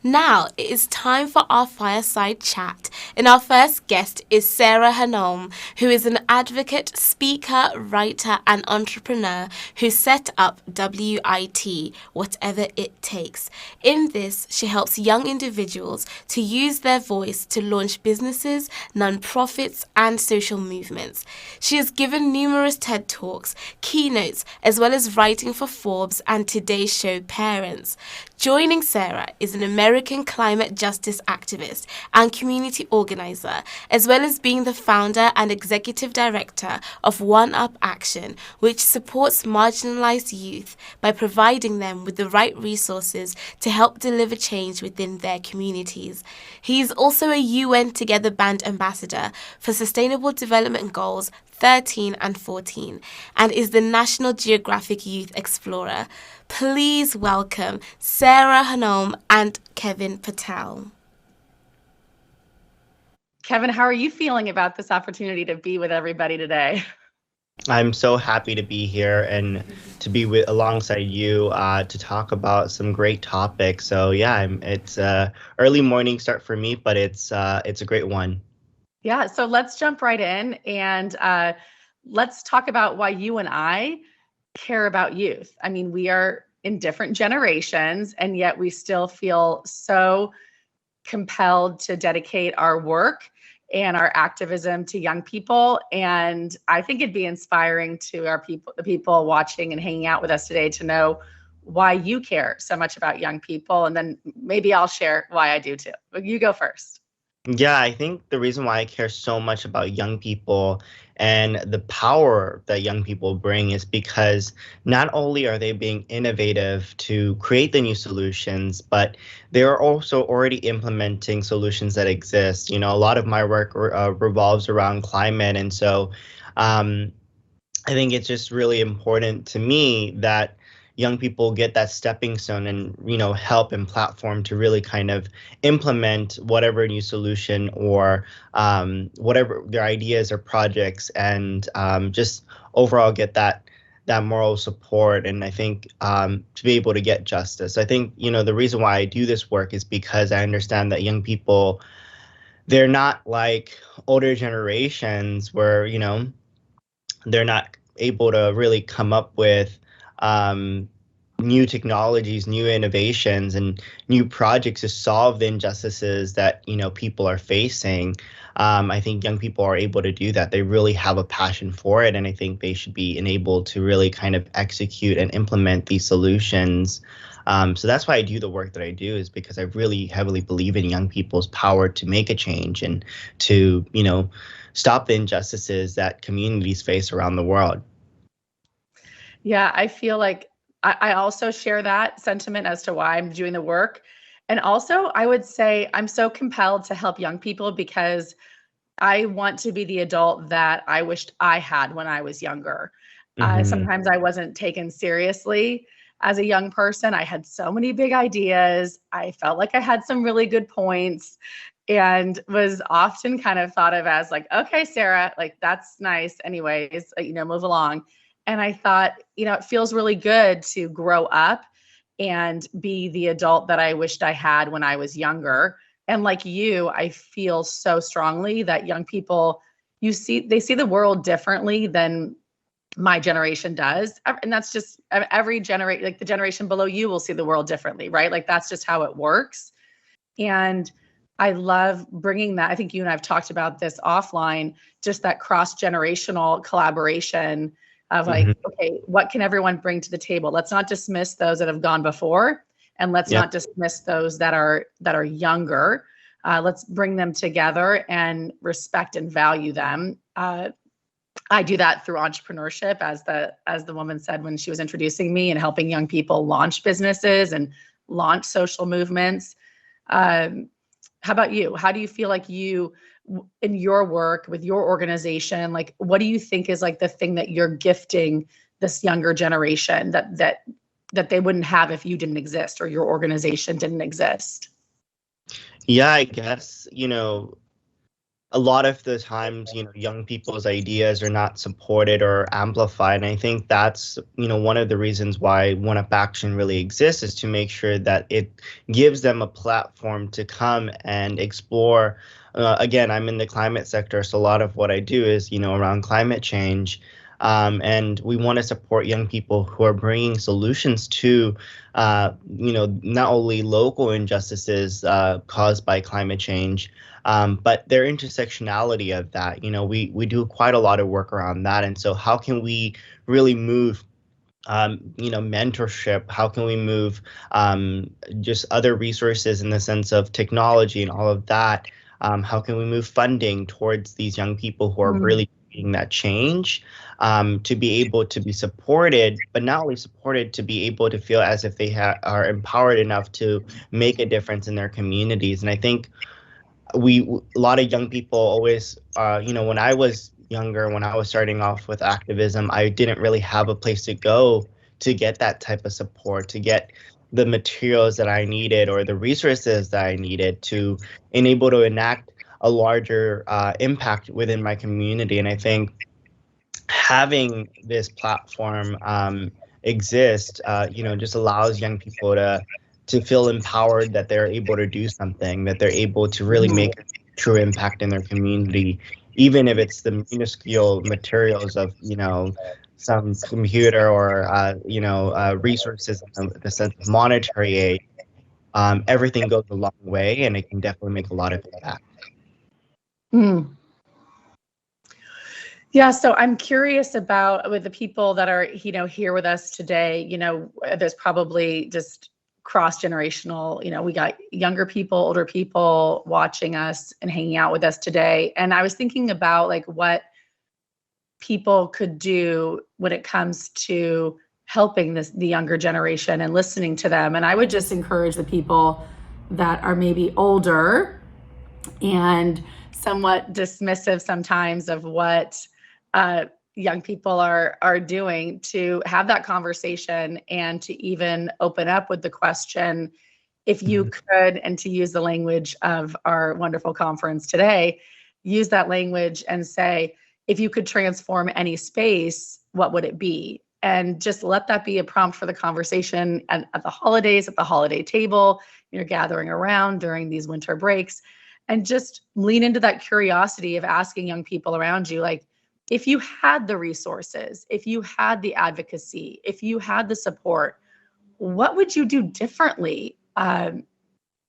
Now it is time for our fireside chat, and our first guest is Sarah Hanom, who is an advocate, speaker, writer, and entrepreneur who set up WIT, Whatever It Takes. In this, she helps young individuals to use their voice to launch businesses, non-profits, and social movements. She has given numerous TED Talks, keynotes, as well as writing for Forbes and Today's Show Parents. Joining Sarah is an American climate justice activist and community organizer, as well as being the founder and executive director of One Up Action, which supports marginalized youth by providing them with the right resources to help deliver change within their communities. He is also a UN Together Band ambassador for Sustainable Development Goals 13 and 14, and is the National Geographic Youth Explorer. Please welcome Sarah Hanom and Kevin Patel. Kevin, how are you feeling about this opportunity to be with everybody today? I'm so happy to be here and to be alongside you to talk about some great topics. So yeah, it's early morning start for me, but it's a great one. Yeah, so let's jump right in and let's talk about why you and I care about youth. I mean, we are in different generations, and yet we still feel so compelled to dedicate our work and our activism to young people. And I think it'd be inspiring to the people watching and hanging out with us today to know why you care so much about young people. And then maybe I'll share why I do too. But you go first. Yeah, I think the reason why I care so much about young people and the power that young people bring is because not only are they being innovative to create the new solutions, but they're also already implementing solutions that exist. You know, a lot of my work revolves around climate. And so I think it's just really important to me that young people get that stepping stone and, you know, help and platform to really kind of implement whatever new solution or whatever their ideas or projects, and just overall get that moral support. And I think to be able to get justice. I think, you know, the reason why I do this work is because I understand that young people, they're not like older generations where, you know, they're not able to really come up with new technologies, new innovations, and new projects to solve the injustices that, you know, people are facing. I think young people are able to do that. They really have a passion for it, and I think they should be enabled to really kind of execute and implement these solutions. So that's why I do the work that I do, is because I really heavily believe in young people's power to make a change and to, you know, stop the injustices that communities face around the world. Yeah, I feel like I also share that sentiment as to why I'm doing the work. And also, I would say I'm so compelled to help young people because I want to be the adult that I wished I had when I was younger. Sometimes I wasn't taken seriously as a young person. I had so many big ideas. I felt like I had some really good points and was often kind of thought of as like, okay, Sarah, like that's nice. Anyways, move along. And I thought, it feels really good to grow up and be the adult that I wished I had when I was younger. And like you, I feel so strongly that young people, they see the world differently than my generation does. And that's just every generation, like the generation below you will see the world differently, right? Like that's just how it works. And I love bringing that. I think you and I have talked about this offline, just that cross-generational collaboration of like, okay, what can everyone bring to the table? Let's not dismiss those that have gone before, and let's not dismiss those that are younger. Let's bring them together and respect and value them. I do that through entrepreneurship, as the woman said when she was introducing me, and helping young people launch businesses and launch social movements. How about you? How do you feel like you, in your work with your organization, like what do you think is like the thing that you're gifting this younger generation that they wouldn't have if you didn't exist or your organization didn't exist? Yeah, I guess, you know, a lot of the times, young people's ideas are not supported or amplified. And I think that's, one of the reasons why One Up Action really exists, is to make sure that it gives them a platform to come and explore. Again, I'm in the climate sector, so a lot of what I do is, around climate change. And we want to support young people who are bringing solutions to, not only local injustices caused by climate change, but their intersectionality of that. We do quite a lot of work around that. And so how can we really move mentorship? How can we move just other resources in the sense of technology and all of that? How can we move funding towards these young people who are really making that change, to be able to be supported, but not only supported, to be able to feel as if they are empowered enough to make a difference in their communities? And I think a lot of young people always, when I was younger, when I was starting off with activism, I didn't really have a place to go to get that type of support, to get the materials that I needed or the resources that I needed to enable to enact a larger impact within my community. And I think having this platform exist, just allows young people to feel empowered, that they're able to do something, that they're able to really make a true impact in their community, even if it's the minuscule materials of, some computer or, resources in the sense of monetary aid. Everything goes a long way, and it can definitely make a lot of impact. Mm. Yeah, so I'm curious about, with the people that are, here with us today, there's probably just cross-generational, we got younger people, older people watching us and hanging out with us today. And I was thinking about like what people could do when it comes to helping the younger generation and listening to them. And I would just encourage the people that are maybe older and somewhat dismissive sometimes of what young people are doing, to have that conversation and to even open up with the question, if you could, and to use the language of our wonderful conference today, use that language and say, if you could transform any space, what would it be? And just let that be a prompt for the conversation at the holidays, at the holiday table, you're gathering around during these winter breaks, and just lean into that curiosity of asking young people around you, like, if you had the resources, if you had the advocacy, if you had the support, what would you do differently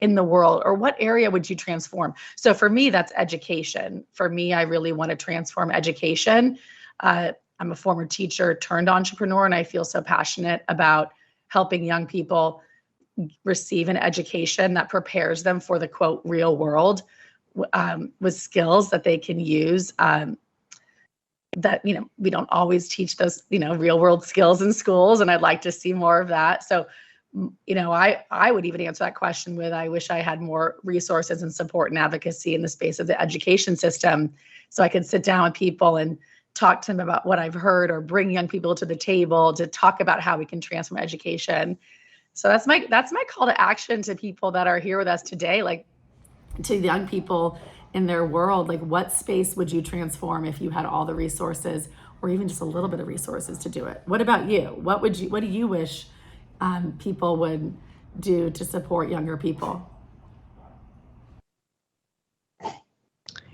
in the world, or what area would you transform? So for me, that's education. For me, I really want to transform education. I'm a former teacher turned entrepreneur, and I feel so passionate about helping young people receive an education that prepares them for the quote real world, with skills that they can use. That, we don't always teach those, real world skills in schools, and I'd like to see more of that. So, I would even answer that question with, I wish I had more resources and support and advocacy in the space of the education system, so I could sit down with people and talk to them about what I've heard, or bring young people to the table to talk about how we can transform education. So that's my call to action to people that are here with us today, like to young people in their world, like what space would you transform if you had all the resources, or even just a little bit of resources to do it? What about you? What do you wish people would do to support younger people?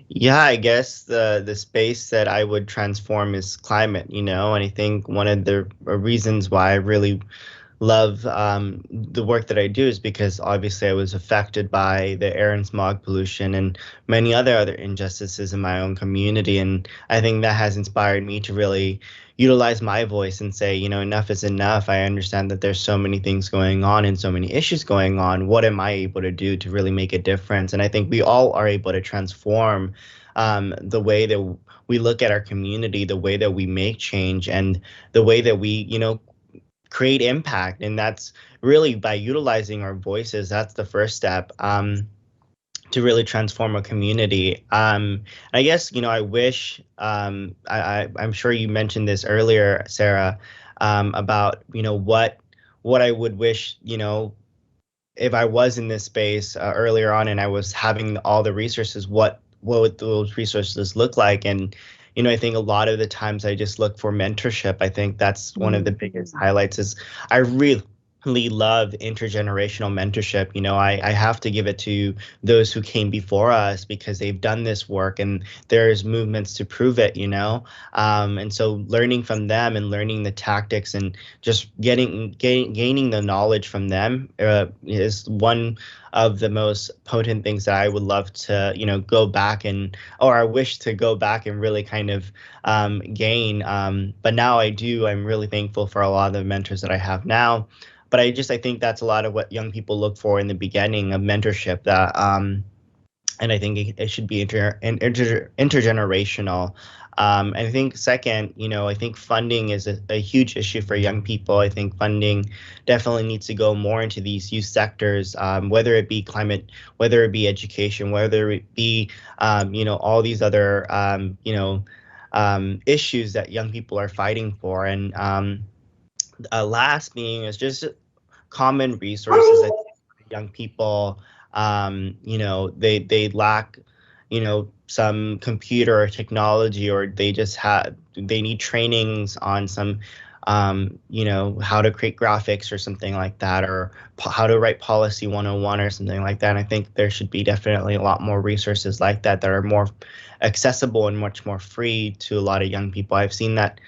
Yeah, I guess the space that I would transform is climate, and I think one of the reasons why I really love the work that I do is because obviously I was affected by the air and smog pollution and many other injustices in my own community. And I think that has inspired me to really utilize my voice and say, enough is enough. I understand that there's so many things going on and so many issues going on. What am I able to do to really make a difference? And I think we all are able to transform the way that we look at our community, the way that we make change, and the way that we, create impact. And that's really by utilizing our voices. That's the first step to really transform a community. I guess, I wish, I'm sure you mentioned this earlier, Sarah, about, what I would wish, if I was in this space earlier on and I was having all the resources, what what would those resources look like? And I think a lot of the times I just look for mentorship. I think that's one of the biggest highlights is I really love intergenerational mentorship. I have to give it to those who came before us because they've done this work and there's movements to prove it. And so learning from them and learning the tactics and just gaining the knowledge from them is one of the most potent things that I would love to, go back or I wish to go back and really kind of gain. But now I'm really thankful for a lot of the mentors that I have now. But I think that's a lot of what young people look for in the beginning of mentorship, and I think it should be intergenerational. And I think second, I think funding is a huge issue for young people. I think funding definitely needs to go more into these youth sectors, whether it be climate, whether it be education, whether it be, all these other, issues that young people are fighting for. And last being is just common resources. I think young people, they lack, some computer or technology, or they need trainings on some, how to create graphics or something like that, or how to write policy 101 or something like that. And I think there should be definitely a lot more resources like that are more accessible and much more free to a lot of young people. I've seen that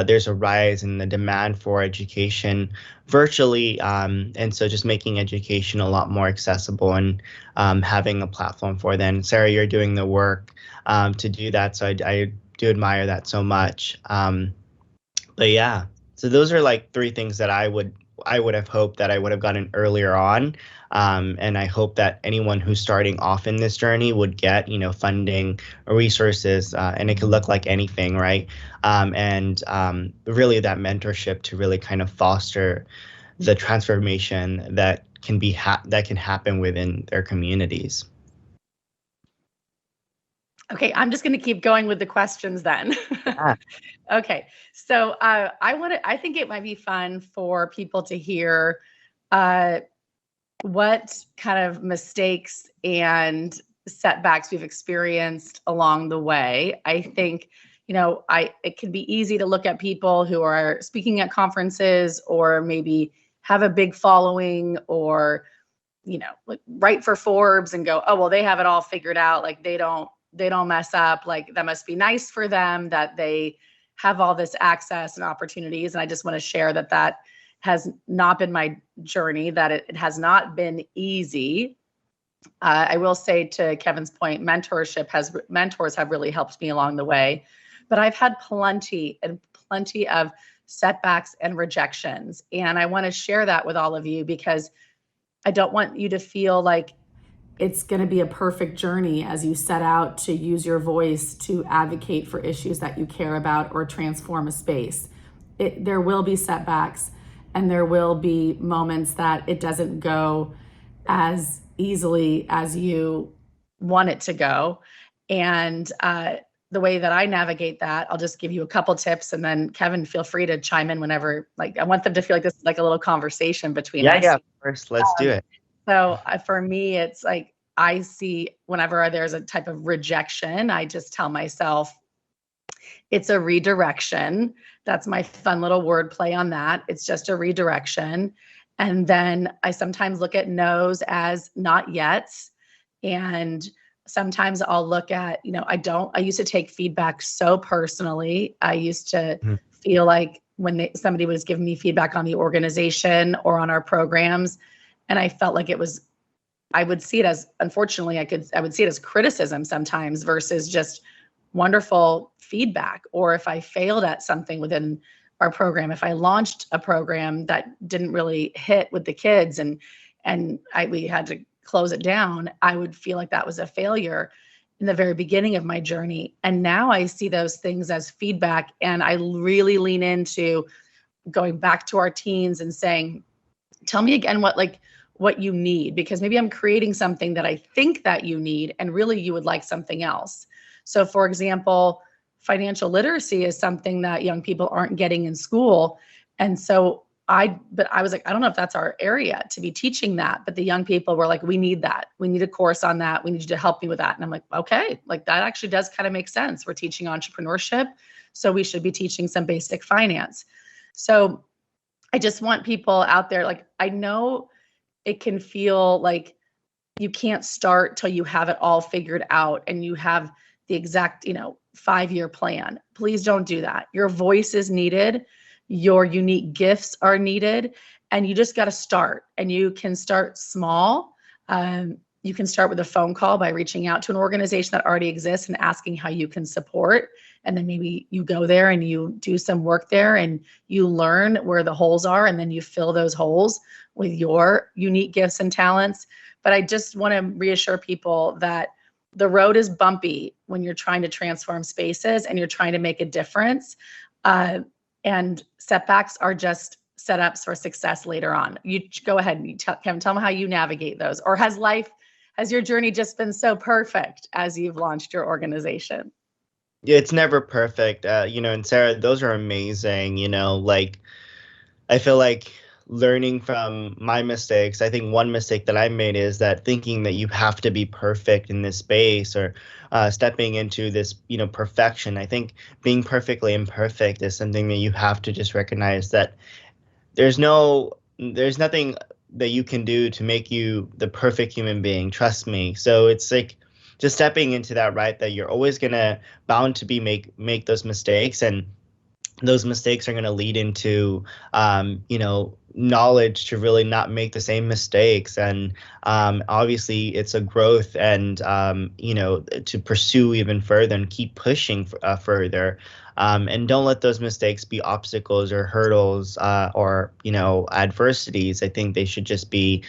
there's a rise in the demand for education virtually, and so just making education a lot more accessible and having a platform for that. And Sarah, you're doing the work to do that, so I do admire that so much. But yeah, so those are like three things that I would have hoped that I would have gotten earlier on. And I hope that anyone who's starting off in this journey would get, funding or resources, and it could look like anything, right? And really that mentorship to really kind of foster the transformation that can happen within their communities. Okay, I'm just going to keep going with the questions then. Yeah. Okay, so I think it might be fun for people to hear what kind of mistakes and setbacks we've experienced along the way. I think, it can be easy to look at people who are speaking at conferences or maybe have a big following or, like write for Forbes and go, oh, well, they have it all figured out. Like they don't mess up. Like that must be nice for them that they have all this access and opportunities. And I just want to share that has not been my journey, that it has not been easy. I will say, to Kevin's point, mentors have really helped me along the way, but I've had plenty of setbacks and rejections. And I want to share that with all of you because I don't want you to feel like it's going to be a perfect journey as you set out to use your voice to advocate for issues that you care about or transform a space. There will be setbacks and there will be moments that it doesn't go as easily as you want it to go. And the way that I navigate that, I'll just give you a couple tips, and then Kevin, feel free to chime in whenever. Like, I want them to feel like this is like a little conversation between us. Yeah, first, let's do it. So for me, it's like I see whenever there's a type of rejection, I just tell myself it's a redirection. That's my fun little word play on that. It's just a redirection. And then I sometimes look at no's as not yets. And sometimes I'll look at, I used to take feedback so personally. I used to feel like when somebody was giving me feedback on the organization or on our programs, and I felt like I would see it as, unfortunately, I would see it as criticism sometimes versus just wonderful feedback. Or if I failed at something within our program, if I launched a program that didn't really hit with the kids and we had to close it down, I would feel like that was a failure in the very beginning of my journey. And now I see those things as feedback, and I really lean into going back to our teens and saying, tell me again what you need, because maybe I'm creating something that I think that you need and really you would like something else. So for example, financial literacy is something that young people aren't getting in school. And so but I was like, I don't know if that's our area to be teaching that. But the young people were like, we need that. We need a course on that. We need you to help me with that. And I'm like, okay, like that actually does kind of make sense. We're teaching entrepreneurship, so we should be teaching some basic finance. So I just want people out there, like, I know it can feel like you can't start till you have it all figured out and you have the exact, 5-year plan. Please don't do that. Your voice is needed. Your unique gifts are needed. And you just got to start. And you can start small. You can start with a phone call by reaching out to an organization that already exists and asking how you can support. And then maybe you go there and you do some work there and you learn where the holes are, and then you fill those holes with your unique gifts and talents. But I just want to reassure people that the road is bumpy when you're trying to transform spaces and you're trying to make a difference. And setbacks are just setups for success later on. You go ahead and Kevin, tell me how you navigate those. Or has your journey just been so perfect as you've launched your organization? Yeah, it's never perfect. And Sarah, those are amazing. Like, I feel like learning from my mistakes, I think one mistake that I made is that thinking that you have to be perfect in this space, or stepping into this, perfection. I think being perfectly imperfect is something that you have to just recognize that there's nothing that you can do to make you the perfect human being. Trust me. So it's like just stepping into that, right? That you're always bound to be make those mistakes, and those mistakes are going to lead into, knowledge to really not make the same mistakes. And obviously, it's a growth, and, to pursue even further and keep pushing further. And don't let those mistakes be obstacles or hurdles, or, adversities. I think they should just be,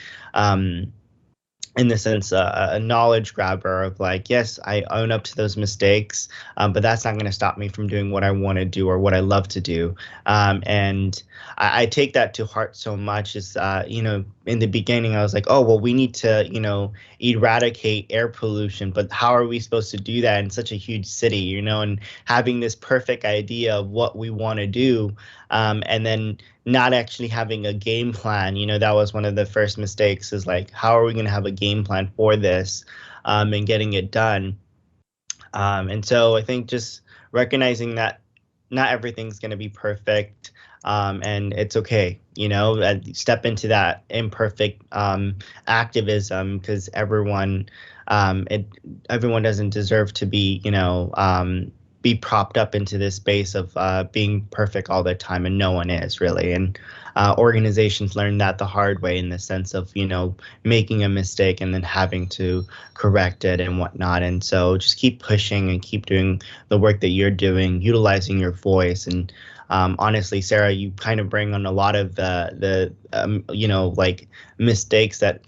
in the sense, a knowledge grabber of like, yes, I own up to those mistakes, but that's not going to stop me from doing what I want to do or what I love to do. And I take that to heart so much. Is in the beginning, I was like, oh, well, we need to, eradicate air pollution, but how are we supposed to do that in such a huge city, and having this perfect idea of what we want to do, and then not actually having a game plan. That was one of the first mistakes, is like, how are we going to have a game plan for this, and getting it done? And so I think just recognizing that not everything's going to be perfect, and it's okay, step into that imperfect activism, because everyone doesn't deserve to be propped up into this space of being perfect all the time, and no one is really. And organizations learn that the hard way, in the sense of making a mistake and then having to correct it and whatnot. And so just keep pushing and keep doing the work that you're doing, utilizing your voice. And honestly, Sarah, you kind of bring on a lot of the like mistakes that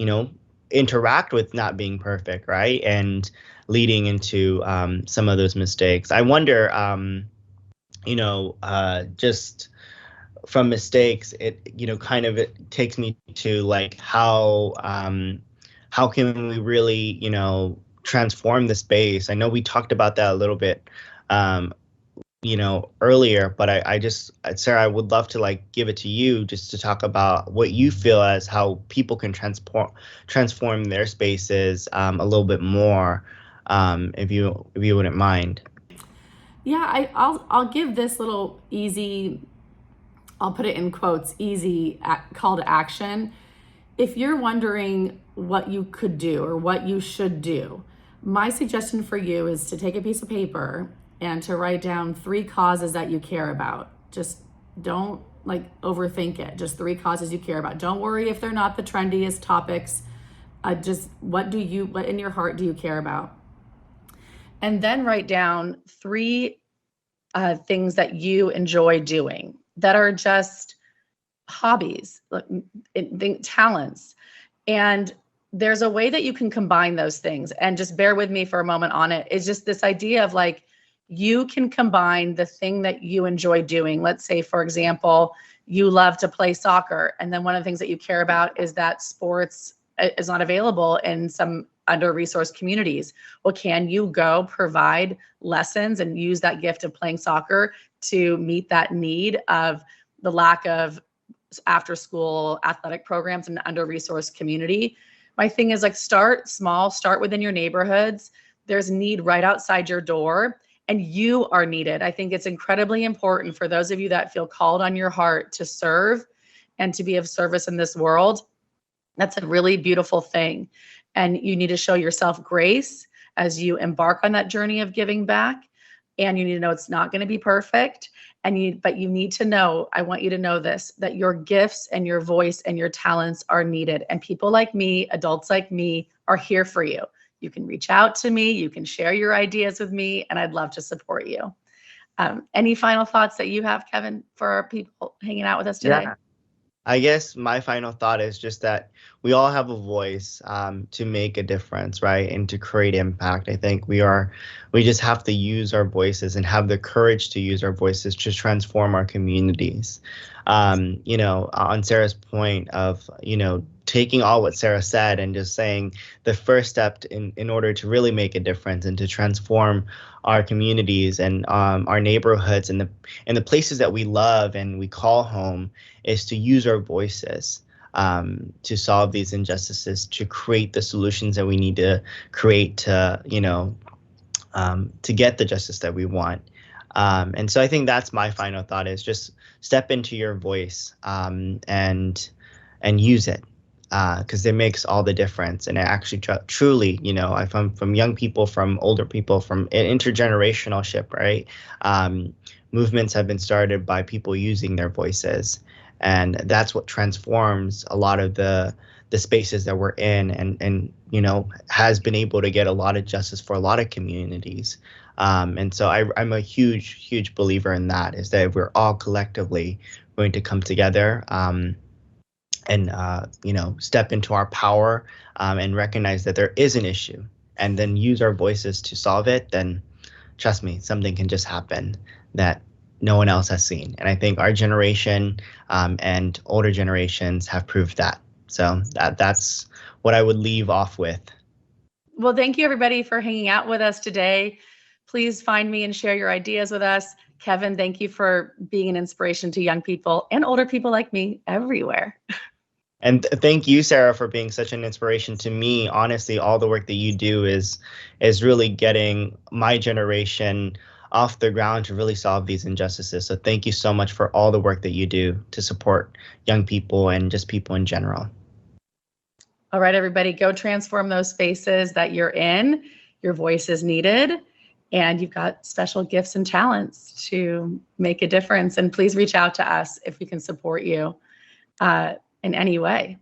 interact with not being perfect, right? And leading into some of those mistakes. I wonder, just from mistakes, it kind of it takes me to like how can we really transform the space? I know we talked about that a little bit earlier, but I just, Sarah, I would love to like give it to you just to talk about what you feel as how people can transform their spaces a little bit more, if you wouldn't mind. Yeah, I'll give this little easy, I'll put it in quotes, easy call to action. If you're wondering what you could do or what you should do, my suggestion for you is to take a piece of paper and to write down 3 causes that you care about. Just don't overthink it. Just 3 causes you care about. Don't worry if they're not the trendiest topics. Just what in your heart do you care about? And then write down 3 things that you enjoy doing that are just hobbies, talents. And there's a way that you can combine those things. And just bear with me for a moment on it. It's just this idea of like, you can combine the thing that you enjoy doing. Let's say, for example, you love to play soccer. And then one of the things that you care about is that sports is not available in some under-resourced communities. Well, can you go provide lessons and use that gift of playing soccer to meet that need of the lack of after school athletic programs in the under-resourced community. My thing is like, start small, start within your neighborhoods. There's need right outside your door, and you are needed. I think it's incredibly important for those of you that feel called on your heart to serve and to be of service in this world. That's a really beautiful thing. And you need to show yourself grace as you embark on that journey of giving back. And you need to know it's not going to be perfect. But you need to know, I want you to know this, that your gifts and your voice and your talents are needed. And people like me, adults like me, are here for you. You can reach out to me, you can share your ideas with me, and I'd love to support you. Any final thoughts that you have, Kevin, for our people hanging out with us today? Yeah. I guess my final thought is just that we all have a voice to make a difference, right? And to create impact. I think we just have to use our voices and have the courage to use our voices to transform our communities. On Sarah's point of, taking all what Sarah said and just saying the first step in order to really make a difference and to transform our communities and our neighborhoods and the places that we love and we call home is to use our voices to solve these injustices, to create the solutions that we need to create to get the justice that we want. And so I think that's my final thought, is just step into your voice and use it. Because it makes all the difference. And it actually truly, from young people, from older people, from intergenerational-ship, right? Movements have been started by people using their voices. And that's what transforms a lot of the spaces that we're in and has been able to get a lot of justice for a lot of communities. And so I'm a huge, huge believer in that, is that we're all collectively going to come together and step into our power and recognize that there is an issue, and then use our voices to solve it, then trust me, something can just happen that no one else has seen. And I think our generation and older generations have proved that. So that's what I would leave off with. Well, thank you everybody for hanging out with us today. Please find me and share your ideas with us. Kevin, thank you for being an inspiration to young people and older people like me everywhere. And thank you, Sarah, for being such an inspiration to me. Honestly, all the work that you do is really getting my generation off the ground to really solve these injustices. So thank you so much for all the work that you do to support young people and just people in general. All right, everybody, go transform those spaces that you're in. Your voice is needed, and you've got special gifts and talents to make a difference. And please reach out to us if we can support you in any way.